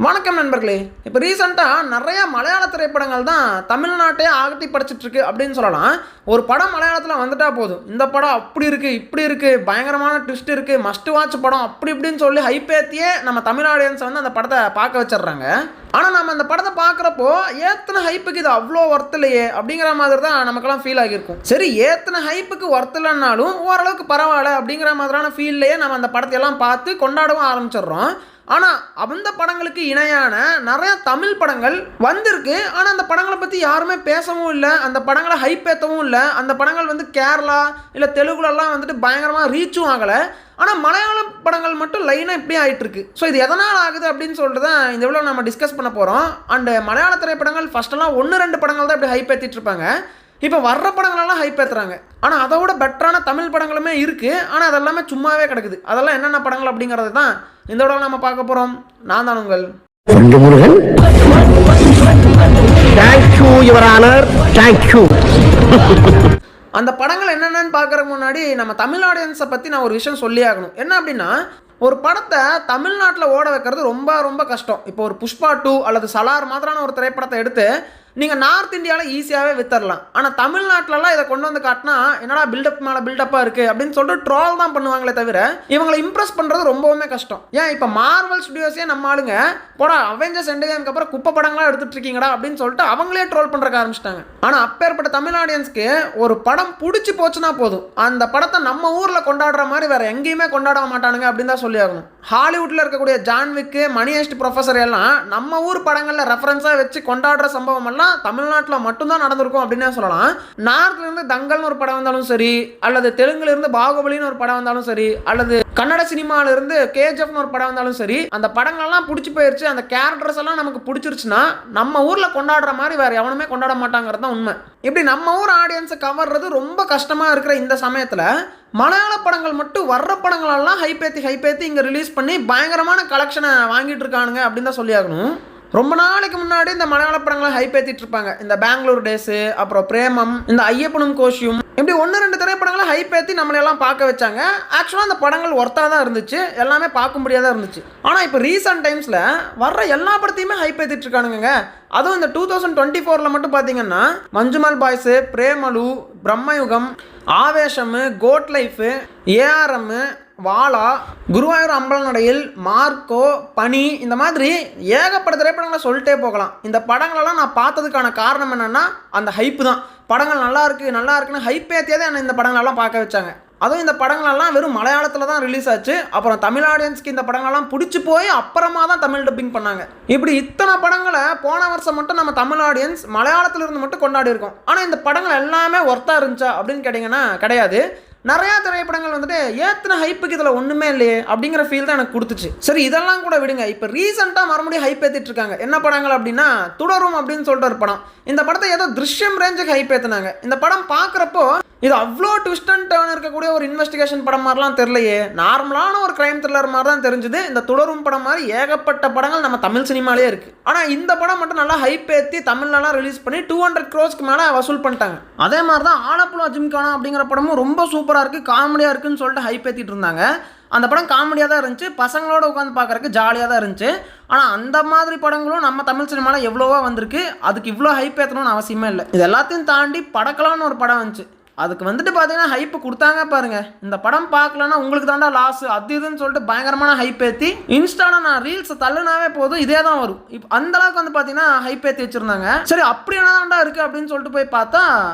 வணக்கம் நண்பர்களே. இப்போ ரீசெண்டாக நிறையா மலையாள திரைப்படங்கள் தான் தமிழ்நாட்டையே ஆகட்டி படைச்சிட்ருக்கு அப்படின்னு சொல்லலாம். ஒரு படம் மலையாளத்தில் வந்துட்டா போதும், இந்த படம் அப்படி இருக்குது, இப்படி இருக்குது, பயங்கரமான ட்விஸ்ட் இருக்குது, மஸ்ட் வாட்ச் படம் அப்படி இப்படின்னு சொல்லி ஹைப்பேத்தியே நம்ம தமிழ் ஆடியன்ஸை வந்து அந்த படத்தை பார்க்க வச்சிடுறாங்க. ஆனால் நம்ம அந்த படத்தை பார்க்குறப்போ ஏற்றின ஹைப்புக்கு இது அவ்வளோ ஒர்த் இல்லையே அப்படிங்கிற மாதிரி தான் நமக்கெல்லாம் ஃபீல் ஆகியிருக்கும். சரி, ஏற்றின ஹைப்புக்கு ஒர்த் இல்லைன்னாலும் ஓரளவுக்கு பரவாயில்ல அப்படிங்கிற மாதிரியான ஃபீல்லையே நம்ம அந்த படத்தையெல்லாம் பார்த்து கொண்டாடவும் ஆரம்பிச்சிடுறோம். ஆனால் அந்த படங்களுக்கு இணையான நிறையா தமிழ் படங்கள் வந்திருக்கு. ஆனால் அந்த படங்களை பற்றி யாருமே பேசவும் இல்லை, அந்த படங்களை ஹைப் ஏற்றவும் இல்லை. அந்த படங்கள் வந்து கேரளா இல்லை தெலுங்குலலாம் வந்துட்டு பயங்கரமாக ரீச்சும் ஆகலை. ஆனால் மலையாள படங்கள் மட்டும் லைனாக இப்படி ஆகிட்டுருக்கு. ஸோ இது எதனால் ஆகுது அப்படின்னு சொல்லிட்டு தான் இந்த விட நம்ம டிஸ்கஸ் பண்ண போகிறோம். அண்டு மலையாள திரைப்படங்கள் ஃபஸ்ட்டெல்லாம் 1-2 படங்கள் தான் இப்படி ஹைப் ஏற்றிட்டு இருப்பாங்க. இப்போ வர்ற படங்களெல்லாம் ஹைப் ஏற்றுறாங்க. ஆனால் அதை விட பெட்டரான தமிழ் படங்களுமே இருக்குது. ஆனால் அதெல்லாமே சும்மாவே கிடக்குது. அதெல்லாம் என்னென்ன படங்கள் அப்படிங்கிறது தான் இந்த விட நம்ம பார்க்க போகிறோம். நான் தான் உங்கள் Murugan. Thank you your honour, thank you. அந்த படங்கள் என்னென்னு பார்க்குறதுக்கு முன்னாடி நம்ம தமிழ் ஆடியன்ஸை பற்றி நான் ஒரு விஷயம் சொல்லி ஆகணும். என்ன அப்படின்னா, ஒரு படத்தை தமிழ்நாட்டில் ஓட வைக்கிறது ரொம்ப ரொம்ப கஷ்டம். இப்போ ஒரு புஷ்பா 2 அல்லது சலார் மாதிரியான ஒரு திரைப்படத்தை எடுத்து நீங்கள் நார்த் இந்தியாவில் ஈஸியாகவே வித்தரலாம். ஆனால் தமிழ்நாட்டிலலாம் இதை கொண்டு வந்து காட்டினா என்னடா பில்டப் மேலே பில்டப்பாக இருக்குது அப்படின்னு சொல்லிட்டு ட்ரோல் தான் பண்ணுவாங்களே தவிர இவங்களை இம்ப்ரெஸ் பண்ணுறது ரொம்பவுமே கஷ்டம். ஏன் இப்போ மார்வல் ஸ்டுடியோஸே நம்ம ஆளுங்க போடா அவெஞ்சர்ஸ் எண்ட் கேமுக்கு அப்புறம் குப்பை படங்களாக எடுத்துகிட்டு இருக்கீங்கடா அப்படின்னு சொல்லிட்டு அவங்களே ட்ரோல் பண்ணுறக்க ஆரம்பிச்சிட்டாங்க. ஆனால் அப்பேற்பட்ட தமிழ் ஆடியன்ஸ்க்கு ஒரு படம் பிடிச்சி போச்சுன்னா போதும், அந்த படத்தை நம்ம ஊரில் கொண்டாடுற மாதிரி வேறு எங்கேயுமே கொண்டாட மாட்டானுங்க அப்படின்னு தான் சொல்லி ஆகணும். ஹாலிவுட்டில் இருக்கக்கூடிய ஜான்விக்கு, மணி ஹெய்ஸ்ட் ப்ரொஃபஸர் எல்லாம் நம்ம ஊர் படங்களில் ரெஃபரன்ஸாக வச்சு கொண்டாடுற சம்பவம் எல்லாம் தமிழ்நாட்டில் மட்டும்தான் நடந்திருக்கும் அப்படின்னு சொல்லலாம். நார்த்ல இருந்து தங்கல்னு ஒரு படம் வந்தாலும் சரி, அல்லது தெலுங்குல இருந்து பாகுபலின்னு ஒரு படம் வந்தாலும் சரி, அல்லது கன்னட சினிமால இருந்து கேஜிஎஃப்னு ஒரு படம் வந்தாலும் சரி, அந்த படங்கள் எல்லாம் பிடிச்சி போயிருச்சு, அந்த கேரக்டர்ஸ் எல்லாம் நமக்கு பிடிச்சிருச்சுன்னா நம்ம ஊர்ல கொண்டாடுற மாதிரி வேற எவனுமே கொண்டாட மாட்டாங்கிறது தான் உண்மை. இப்படி நம்ம ஊர் ஆடியன்ஸை கவர்றது ரொம்ப கஷ்டமா இருக்கிற இந்த சமயத்துல மலையாள படங்கள் மட்டும் வர்ற படங்களெல்லாம் ஹைப்பேத்தி இங்க ரிலீஸ் பண்ணி பயங்கரமான கலெக்ஷனை வாங்கிட்டு இருக்கானுங்க அப்படின்னு தான் சொல்லி ஆகணும். ரொம்ப நாளைக்கு முன்னாடி இந்த மலையாள படங்களை ஹைப் ஏற்றிட்டு இருப்பாங்க. இந்த பெங்களூர் டேஸு, அப்புறம் பிரேமம், இந்த ஐயப்பனும் கோஷியும், இப்படி 1-2 திரைப்படங்களை ஹைப் ஏற்றி நம்மளையெல்லாம் பார்க்க வச்சாங்க. ஆக்சுவலாக அந்த படங்கள் ஒர்த்தாக தான் இருந்துச்சு, எல்லாமே பார்க்கும்படியாக தான் இருந்துச்சு. ஆனால் இப்போ ரீசெண்ட் டைம்ஸில் வர்ற எல்லா படத்தையுமே ஹைப் ஏற்றிட்டு இருக்கானுங்க. அதுவும் இந்த 2024 மட்டும் பார்த்தீங்கன்னா Manjummel Boys, Premalu, Bramayugam, Aavesham, Goat Life, ARM, Vaazha, Guruvayoor Ambalanadayil, Marco, Pani, இந்த மாதிரி ஏகப்பட்ட திரைப்படங்களை சொல்லிட்டே போகலாம். இந்த படங்களெல்லாம் நான் பார்த்ததுக்கான காரணம் என்னென்னா அந்த ஹைப்பு தான். படங்கள் நல்லா இருக்குன்னு ஹைப் ஏற்றியதே என்னை இந்த படங்களெல்லாம் பார்க்க வச்சாங்க. அதுவும் இந்த படங்களெல்லாம் வெறும் மலையாளத்தில் தான் ரிலீஸ் ஆச்சு. அப்புறம் தமிழ் ஆடியன்ஸ்க்கு இந்த படங்களெல்லாம் பிடிச்சி போய் அப்புறமா தான் தமிழ் டப்பிங் பண்ணாங்க. இப்படி இத்தனை படங்களை போன வருஷம் மட்டும் நம்ம தமிழ் ஆடியன்ஸ் மலையாளத்தில் இருந்து மட்டும் கொண்டாடி இருக்கோம். ஆனால் இந்த படங்கள் எல்லாமே ஒர்த்தாக இருந்துச்சா அப்படின்னு கேட்டிங்கன்னா கிடையாது. நிறையா திரைப்படங்கள் வந்துட்டு ஏற்றின ஹைப்புக்கு இதில் ஒன்றுமே இல்லையே அப்படிங்கிற ஃபீல் தான் எனக்கு கொடுத்துச்சு. சரி, இதெல்லாம் கூட விடுங்க. இப்போ ரீசெண்டாக மறுபடியும் ஹைப் ஏற்றிட்டு இருக்காங்க. என்ன படங்கள் அப்படின்னா, துடரும் அப்படின்னு சொல்லிட்டு ஒரு படம். இந்த படத்தை ஏதோ திருஷ்யம் ரேஞ்சுக்கு ஹைப் ஏற்றினாங்க. இந்த படம் பார்க்குறப்போ இது அவ்வளோ ட்விஸ்ட் அண்ட் டர்ன் இருக்கக்கூடிய ஒரு இன்வெஸ்டிகேஷன் படம் மாதிரிலாம் தெரியலையே, நார்மலான ஒரு கிரைம் த்ரில்லர் மாதிரி தான் தெரிஞ்சுது. இந்த துடரும் படம் மாதிரி ஏகப்பட்ட படங்கள் நம்ம தமிழ் சினிமாலே இருக்குது. ஆனால் இந்த படம் மட்டும் நல்லா ஹைப் ஏற்றி தமிழ்லாம் ரிலீஸ் பண்ணி 200 crores மேலே வசூல் பண்ணிட்டாங்க. அதே மாதிரி தான் ஆலப்புழா ஜிம்கானா அப்படிங்கிற படமும் ரொம்ப சூப்பராக இருக்குது, காமெடியாக இருக்குன்னு சொல்லிட்டு ஹைப் ஏற்றிட்டு இருந்தாங்க. அந்த படம் காமெடியாக தான் இருந்துச்சு, பசங்களோட உட்காந்து பார்க்குறதுக்கு ஜாலியாக தான் இருந்துச்சு. ஆனால் அந்த மாதிரி படங்களும் நம்ம தமிழ் சினிமாவில் எவ்வளோவா வந்திருக்கு, அதுக்கு இவ்வளோ ஹைப் ஏற்றணும்னு அவசியமே இல்லை. இது எல்லாத்தையும் தாண்டி படக்கலான்னு ஒரு படம் வந்துச்சு. அதுக்கு வந்துட்டு பார்த்தீங்கன்னா ஹைப்பு கொடுத்தாங்க பாருங்கள். இந்த படம் பார்க்கலன்னா உங்களுக்கு தாண்டா லாஸ் அது இதுன்னு சொல்லிட்டு பயங்கரமான ஹைப் ஏற்றி இன்ஸ்டாவில் நான் ரீல்ஸை தள்ளுனாவே போதும் இதே தான் வரும். இப்போ அந்தளவுக்கு வந்து பார்த்தீங்கன்னா ஹைப் ஏற்றி வச்சுருந்தாங்க. சரி, அப்படி என்னதான்டா இருக்குது அப்படின்னு சொல்லிட்டு போய் பார்த்தா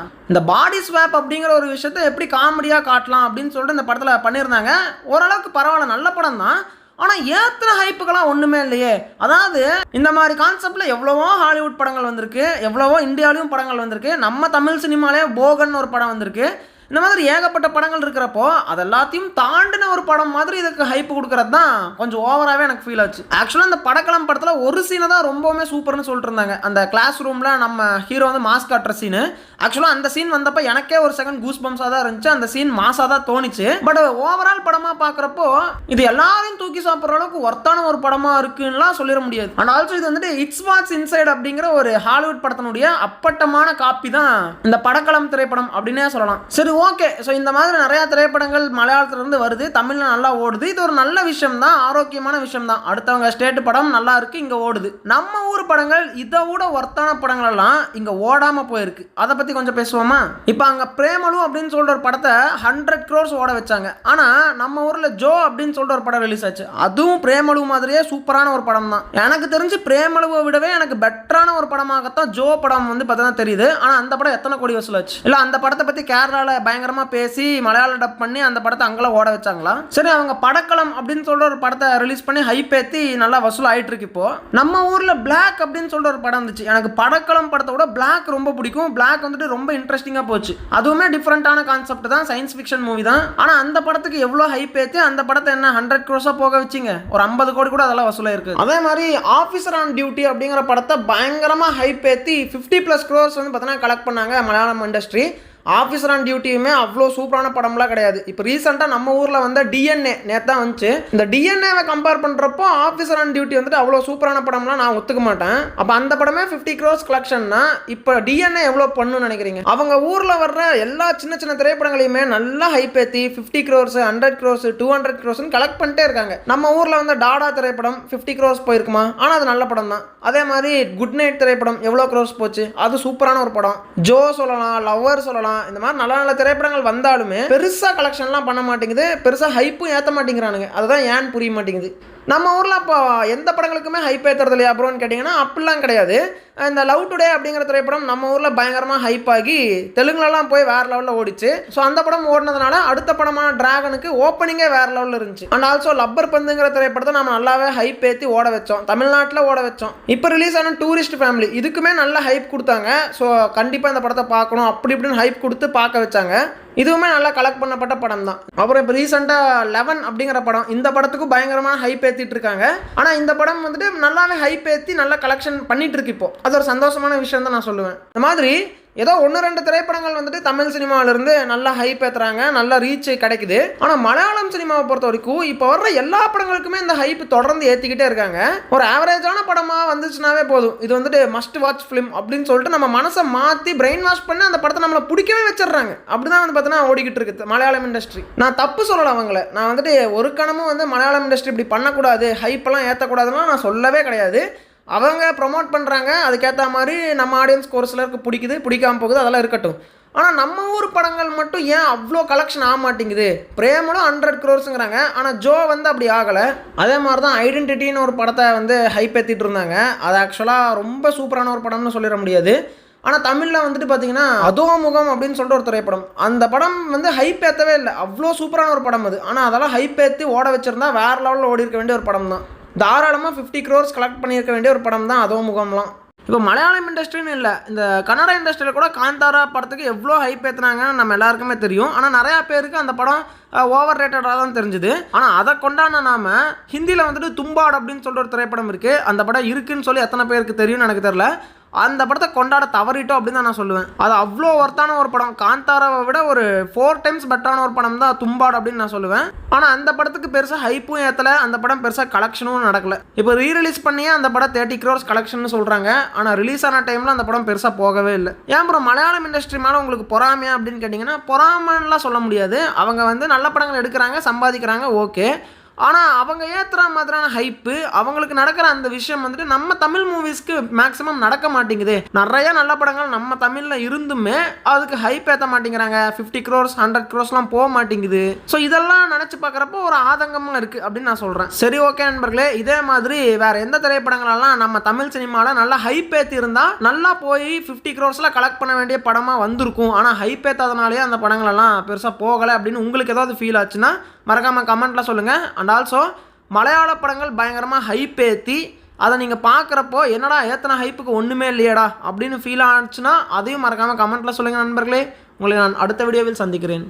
இந்த பாடி ஸ்வாப் அப்படிங்கிற ஒரு விஷயத்தை எப்படி காமெடியாக காட்டலாம் அப்படின்னு சொல்லிட்டு இந்த படத்தில் பண்ணியிருந்தாங்க. ஓரளவுக்கு பரவாயில்ல, நல்ல படம் தான். ஆனால் ஏற்றின ஹைப்புக்கெல்லாம் ஒன்றுமே இல்லையே. அதாவது இந்த மாதிரி கான்செப்டில் எவ்வளவோ ஹாலிவுட் படங்கள் வந்திருக்கு, எவ்வளவோ இந்தியாவிலையும் படங்கள் வந்திருக்கு, நம்ம தமிழ் சினிமாலே போகன் ஒரு படம் வந்திருக்கு. இந்த மாதிரி ஏகப்பட்ட படங்கள் இருக்கிறப்போ அது எல்லாத்தையும் தாண்டின ஒரு படம் மாதிரி இதுக்கு ஹைப் கொடுக்கறது தான் கொஞ்சம் ஓவராகவே எனக்கு ஃபீல் ஆச்சு. ஆக்சுவலாக அந்த படக்கலம் படத்தில் ஒரு சீனை தான் ரொம்பவுமே சூப்பர்னு சொல்லிட்டு இருந்தாங்க. அந்த கிளாஸ் ரூமில் நம்ம ஹீரோ வந்து மாஸ்க் காட்டுற சீனு. ஆக்சுவலாக அந்த சீன் வந்தப்போ எனக்கே ஒரு செகண்ட் கூஸ் பம்ஸாக தான் இருந்துச்சு. அந்த சீன் மாசாக தான் தோணிச்சு. பட் ஓவரால் படமாக பார்க்குறப்போ இது எல்லாரையும் தூக்கி சாப்பிட்ற அளவுக்கு ஒர்த்தான ஒரு படமாக இருக்குன்னுலாம் சொல்லிட முடியாது. அண்ட் ஆல்சோ இது வந்துட்டு இட்ஸ் வாட்ஸ் இன்சைட் அப்படிங்கிற ஒரு ஹாலிவுட் படத்தினுடைய அப்பட்டமான காப்பி தான் இந்த படக்கலம் திரைப்படம் அப்படின்னே சொல்லலாம். சரி, ஓகே. ஸோ இந்த மாதிரி நிறையா திரைப்படங்கள் மலையாளத்துலேருந்து வருது, தமிழில் நல்லா ஓடுது. இது ஒரு நல்ல விஷயம் தான், ஆரோக்கியமான விஷயம் தான். அடுத்தவங்க ஸ்டேட் படம் நல்லா இருக்குது, இங்கே ஓடுது. நம்ம ஊர் படங்கள் இதை விட ஒர்த்தான படங்களெல்லாம் இங்கே ஓடாமல் போயிருக்கு. அதை பற்றி கொஞ்சம் பேசுவோமா? இப்போ அங்கே பிரேமலு அப்படின்னு சொல்கிற ஒரு படத்தை 100 crores ஓட வச்சாங்க. ஆனால் நம்ம ஊரில் ஜோ அப்படின்னு சொல்லிட்டு ஒரு படம் ரிலீஸ் ஆச்சு. அதுவும் பிரேமலு மாதிரியே சூப்பரான ஒரு படம் தான். எனக்கு தெரிஞ்சு பிரேமலுவை விடவே எனக்கு பெட்டரான ஒரு படமாகத்தான் ஜோ படம் வந்து பார்த்தா தெரியுது. ஆனால் அந்த படம் எத்தனை கோடி வசூலாச்சு? இல்லை அந்த படத்தை பற்றி கேரளாவில் பயங்கரமாக பேசி மலையாளம் டப் பண்ணி அந்த படத்தை அங்கெல்லாம் ஓட வச்சாங்களா? சரி, அவங்க படக்களம் அப்படின்னு சொல்கிற ஒரு படத்தை ரிலீஸ் பண்ணி ஹைப் ஏற்றி நல்லா வசூல் ஆகிட்டு இருக்கு. இப்போ நம்ம ஊரில் பிளாக் அப்படின்னு சொல்கிற ஒரு படம் இருந்துச்சு. எனக்கு படக்களம் படத்தை விட பிளாக் ரொம்ப பிடிக்கும். பிளாக் வந்துட்டு ரொம்ப இன்ட்ரெஸ்டிங்காக போச்சு. அதுவுமே டிஃப்ரெண்ட்டான கான்செப்ட் தான், சயின்ஸ் ஃபிக்ஷன் மூவி தான். ஆனால் அந்த படத்துக்கு எவ்வளோ ஹைப் ஏற்றி அந்த படத்தை என்ன 100 crores போக வச்சிங்க, ஒரு 50 கோடி கூட அதெல்லாம் வசூலாயிருக்கு. அதே மாதிரி ஆஃபீஸர் ஆன் டியூட்டி அப்படிங்கிற படத்தை பயங்கரமாக ஹைப் ஏற்றி 50+ crores வந்து பார்த்தீங்கன்னா கலெக்ட் பண்ணாங்க மலையாளம் இண்டஸ்ட்ரி. ஆஃபீஸர் ஆன் டியூட்டியுமே அவ்வளோ சூப்பரான படம்லாம் கிடையாது. இப்போ ரீசெண்டாக நம்ம ஊரில் வந்து டிஎன்ஏ நேற்று தான் வந்துச்சு. இந்த டிஎன்ஏவை கம்பேர் பண்ணுறப்போ ஆஃபீஸர் ஆன் டியூட்டி வந்துட்டு அவ்வளோ சூப்பரான படம்லாம் நான் ஒத்துக்க மாட்டேன். அப்போ அந்த படமே 50 crores கலெக்ஷன்னா இப்போ டிஎன்ஏ எவ்வளோ பண்ணுன்னு நினைக்கிறீங்க? அவங்க ஊரில் வர்ற எல்லா சின்ன சின்ன திரைப்படங்களையுமே நல்லா ஹைப் ஏற்றி 50 crores 100 crores 200 crores கலெக்ட் பண்ணிட்டே இருக்காங்க. நம்ம ஊரில் வந்து டாடா திரைப்படம் 50 crores போயிருக்குமா? ஆனால் அது நல்ல படம் தான். அதே மாதிரி குட் நைட் திரைப்படம் எவ்வளோ crores போச்சு? அது சூப்பரான ஒரு படம். ஜோ சொல்லலாம், லவ்வர் சொல்லலாம். இந்த மாதிரி நல்ல நல்ல திரைப்படங்கள் வந்தாலுமே பெருசா கலெக்ஷன்லாம் பண்ண மாட்டேங்குது, பெருசா ஹைப்பும் ஏற்ற மாட்டேங்கிறானுங்க. அதுதான் ஏன் புரிய மாட்டேங்குது. நம்ம ஊரில் அப்போ எந்த படங்களுக்குமே ஹைப் ஏற்றுறது இல்லையா ப்ரோன்னு கேட்டிங்கன்னா அப்படிலாம் கிடையாது. இந்த லவ் டுடே அப்படிங்கிற திரைப்படம் நம்ம ஊரில் பயங்கரமாக ஹைப் ஆகி தெலுங்குலலாம் போய் வேறு லெவலில் ஓடிச்சு. ஸோ அந்த படம் ஓடினதுனால அடுத்த படமான டிராகனுக்கு ஓப்பனிங்கே வேறு லெவலில் இருந்துச்சு. அண்ட் ஆல்சோ லப்பர் பந்துங்கிற திரைப்படத்தை நம்ம நல்லாவே ஹைப் ஏற்றி ஓட வச்சோம், தமிழ்நாட்டில் ஓட வச்சோம். இப்போ ரிலீஸ் ஆன டூரிஸ்ட் ஃபேமிலி இதுக்குமே நல்ல ஹைப் கொடுத்தாங்க. ஸோ கண்டிப்பாக இந்த படத்தை பார்க்கணும் அப்படி இப்படின்னு ஹைப் கொடுத்து பார்க்க வச்சாங்க. இதுவுமே நல்லா கலெக்ட் பண்ணப்பட்ட படம் தான். அப்புறம் இப்போ ரீசெண்டாக 11 அப்படிங்கிற படம், இந்த படத்துக்கும் பயங்கரமாக ஹைப் ஏற்றிட்டு இருக்காங்க. ஆனால் இந்த படம் வந்துட்டு நல்லாவே ஹைப் ஏற்றி நல்லா கலெக்ஷன் பண்ணிட்டு இருக்கு. இப்போ அது ஒரு சந்தோஷமான விஷயம் தான் நான் சொல்லுவேன். இந்த மாதிரி ஏதோ 1-2 திரைப்படங்கள் வந்துட்டு தமிழ் சினிமாவிலேருந்து நல்லா ஹைப் ஏற்றுறாங்க, நல்லா ரீச் கிடைக்குது. ஆனால் மலையாளம் சினிமாவை பொறுத்த வரைக்கும் இப்போ வர்ற எல்லா படங்களுக்குமே இந்த ஹைப் தொடர்ந்து ஏற்றிக்கிட்டே இருக்காங்க. ஒரு ஆவரேஜான படமாக வந்துச்சுனாவே போதும், இது வந்துட்டு மஸ்ட் வாட்ச் ஃபிலிம் அப்படின்னு சொல்லிட்டு நம்ம மனசை மாற்றி பிரெயின் வாஷ் பண்ணி அந்த படத்தை நம்மளை பிடிக்கவே வச்சிடுறாங்க. அப்படி தான் வந்து பார்த்தீங்கன்னா ஓடிக்கிட்டு இருக்குது மலையாளம் இண்டஸ்ட்ரி. நான் தப்பு சொல்லலை அவங்கள, நான் வந்துட்டு ஒரு கணமும் வந்து மலையாளம் இண்டஸ்ட்ரி இப்படி பண்ணக்கூடாது, ஹைப்பெல்லாம் ஏற்றக்கூடாதுன்னா நான் சொல்லவே கிடையாது. அவங்க ப்ரொமோட் பண்ணுறாங்க, அதுக்கேற்ற மாதிரி நம்ம ஆடியன்ஸ்க்கு ஒரு சிலருக்கு பிடிக்குது, பிடிக்காமல் போகுது, அதெல்லாம் இருக்கட்டும். ஆனால் நம்ம ஊர் படங்கள் மட்டும் ஏன் அவ்வளோ கலெக்ஷன் ஆக மாட்டேங்குது? பிரேமலும் 100 crores ஆனால் ஜோ வந்து அப்படி ஆகலை. அதே மாதிரி தான் ஐடென்டிட்டின்னு ஒரு படத்தை வந்து ஹைப் ஏற்றிட்டு இருந்தாங்க. அது ஆக்சுவலாக ரொம்ப சூப்பரான ஒரு படம்னு சொல்லிட முடியாது. ஆனால் தமிழில் வந்துட்டு பார்த்தீங்கன்னா அதோ முகம் அப்படின்னு சொல்லிட்டு ஒரு திரைப்படம், அந்த படம் வந்து ஹைப் ஏற்றவே இல்லை, அவ்வளோ சூப்பரான ஒரு படம் அது. ஆனால் அதெல்லாம் ஹைப் ஏற்றி ஓட வச்சுருந்தா வேறு லெவலில் ஓடி இருக்க வேண்டிய ஒரு படம் தான். தாராளமாக 50 crores கலெக்ட் பண்ணியிருக்க வேண்டிய ஒரு படம் தான் அதோ முகம்லாம். இப்போ மலையாளம் இண்டஸ்ட்ரின்னு இல்லை, இந்த கன்னட இண்டஸ்ட்ரியில் கூட காந்தாரா படத்துக்கு எவ்வளோ ஹைப் ஏற்றுனாங்கன்னு நம்ம எல்லாருக்குமே தெரியும். ஆனால் நிறையா பேருக்கு அந்த படம் ஓவர் ரேட்டடாக தான் தெரிஞ்சுது. ஆனால் அதை கொண்டாடின நாம ஹிந்தியில் வந்துட்டு தும்பாட் அப்படின்னு சொல்லிட்டு ஒரு திரைப்படம் இருக்குது. அந்த படம் இருக்குன்னு சொல்லி எத்தனை பேருக்கு தெரியும்னு எனக்கு தெரியல. அந்த படத்தை கொண்டாட தவறிட்டோம் அப்படின்னு தான் நான் சொல்லுவேன். அது அவ்வளோ ஒர்த்தான ஒரு படம், காந்தாராவை விட ஒரு 4 times பெட்டரான ஒரு படம் தான் தும்பாட் அப்படின்னு நான் சொல்லுவேன். ஆனால் அந்த படத்துக்கு பெருசாக ஹைப்பும் ஏற்றலை, அந்த படம் பெருசாக கலெக்ஷனும் நடக்கலை. இப்போ ரீரிலீஸ் பண்ணியே அந்த படம் 30 crores கலெக்ஷன் சொல்கிறாங்க. ஆனால் ரிலீஸ் ஆன டைமில் அந்த படம் பெருசாக போகவே இல்லை. ஏன் அப்புறம் மலையாளம் இண்டஸ்ட்ரி மேலே உங்களுக்கு பொறாமையா அப்படின்னு கேட்டிங்கன்னா பொறாமன்னுலாம் சொல்ல முடியாது. அவங்க வந்து நல்ல படங்கள் எடுக்கிறாங்க, சம்பாதிக்கிறாங்க, ஓகே. ஆனால் அவங்க ஏற்றுற மாதிரியான ஹைப்பு, அவங்களுக்கு நடக்கிற அந்த விஷயம் வந்துட்டு நம்ம தமிழ் மூவிஸ்க்கு மேக்ஸிமம் நடக்க மாட்டேங்குது. நிறைய நல்ல படங்கள் நம்ம தமிழில் இருந்துமே அதுக்கு ஹைப் ஏற்ற மாட்டேங்கிறாங்க. 50 crores 100 crores போக மாட்டேங்குது. ஸோ இதெல்லாம் நினச்சி பார்க்குறப்போ ஒரு ஆதங்கமாக இருக்குது அப்படின்னு நான் சொல்கிறேன். சரி, ஓகே நண்பர்களே, இதே மாதிரி வேறு எந்த திரைப்படங்களெல்லாம் நம்ம தமிழ் சினிமாவில் நல்லா ஹைப் ஏற்றி இருந்தால் நல்லா போய் 50 crores கலெக்ட் பண்ண வேண்டிய படமாக வந்திருக்கும். ஆனால் ஹைப் ஏற்றாதனாலே அந்த படங்களெல்லாம் பெருசாக போகலை அப்படின்னு உங்களுக்கு ஏதாவது ஃபீல் ஆச்சுன்னா மறக்காமல் கமெண்ட்டில் சொல்லுங்கள். அண்ட் ஆல்சோ மலையாள படங்கள் பயங்கரமாக ஹைப் ஏற்றி அதை நீங்கள் பார்க்குறப்போ என்னடா ஏத்தனை ஹைப்புக்கு ஒன்றுமே இல்லையடா அப்படின்னு ஃபீல் ஆச்சுன்னா அதையும் மறக்காமல் கமெண்ட்டில் சொல்லுங்கள் நண்பர்களே. உங்களை நான் அடுத்த வீடியோவில் சந்திக்கிறேன்.